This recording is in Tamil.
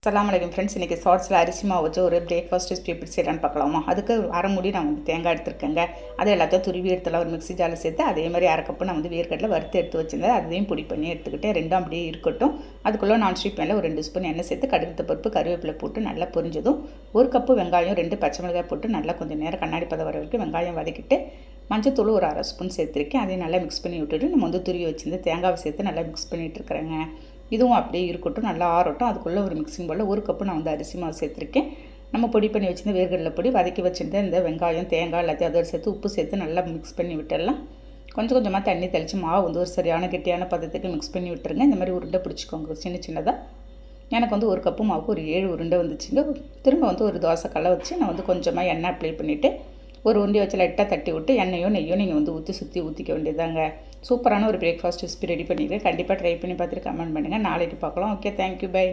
அஸ்ஸலாமு அலைக்கும் ஃப்ரெண்ட்ஸ். இன்றைக்கி ஷார்ட்ஸில் அரிசி மாவு வச்சு ஒரு பிரேக்ஃபாஸ்ட் ரெசிபி எப்படி செய்யலான்னு பார்க்கலாமா. அதுக்கு அரை மூடி நான் தேங்காய் எடுத்துருக்கேங்க. அதை எல்லாத்தையும் துருவி எடுத்துலாம் ஒரு மிக்ஸி ஜாரில் சேர்த்து. அதே மாதிரி அரை கப்பு நான் வேர்க்கடலை வறுத்து எடுத்து வச்சுருந்தேன். அதையும் பொடி பண்ணி எடுத்துக்கிட்டேன். ரெண்டும் அப்படியே இருக்கட்டும். அதுக்குள்ளே நான்ஸ்டிக் பேனில் ஒரு 2 ஸ்பூன் எண்ணெய் சேர்த்து கடுகு பருப்பு கருவேப்பிலை போட்டு நல்லா பொரிஞ்சதும் ஒரு கப்பு வெங்காயம் 2 பச்சை மிளகாய் போட்டு நல்லா கொஞ்சம் நேரம் கண்ணாடி பதம் வர வரைக்கும் வெங்காயம் வதக்கிட்டு மஞ்சத்தூள் ஒரு அரை ஸ்பூன் சேர்த்துருக்கேன். அதையும் நல்லா மிக்ஸ் பண்ணி விட்டுட்டு நம்ம துருவி வச்சுருந்து தேங்காவை சேர்த்து நல்லா மிக்ஸ் பண்ணிகிட்டு இருக்கிறேங்க. இதுவும் அப்படியே இருக்கட்டும், நல்லா ஆறட்டும். அதுக்குள்ளே ஒரு மிக்சிங் போல் ஒரு கப்பு நான் அரிசி மாவு சேர்த்துருக்கேன். நம்ம பொடி பண்ணி வச்சுருந்து வேர்க்கடலை பொடி வதக்கி வச்சுருந்தேன். இந்த வெங்காயம் தேங்காய் எல்லாத்தையும் அதோடு சேர்த்து உப்பு சேர்த்து நல்லா மிக்ஸ் பண்ணி விட்டுடலாம். கொஞ்சம் கொஞ்சமாக தண்ணி தெளித்து மாவு ஒரு சரியான கெட்டியான பதத்துக்கு மிக்ஸ் பண்ணி விட்டுருங்க. இந்த மாதிரி உருண்டை பிடிச்சிக்கோங்க சின்ன சின்னதாக. எனக்கு ஒரு கப்பு மாவுக்கு ஒரு 7 உருண்டை வந்துச்சுங்க. திரும்ப ஒரு தோசைக்கல்லை வச்சு நான் கொஞ்சமாக எண்ணெய் அப்ளை பண்ணிவிட்டு ஒரு உருண்டையை வச்சு லைட்டாக தட்டி விட்டு எண்ணெயோ நெய்யோ நீங்கள் ஊற்றிக்க வேண்டியதாங்க. சூப்பரான ஒரு பிரேக்ஃபாஸ்ட் ரெசிபி ரெடி பண்ணிக்கிறேன். கண்டிப்பாக ட்ரை பண்ணி பார்த்துட்டு கமெண்ட் பண்ணுங்கள். நாளைக்கு பார்க்கலாம். Okay, thank you, by.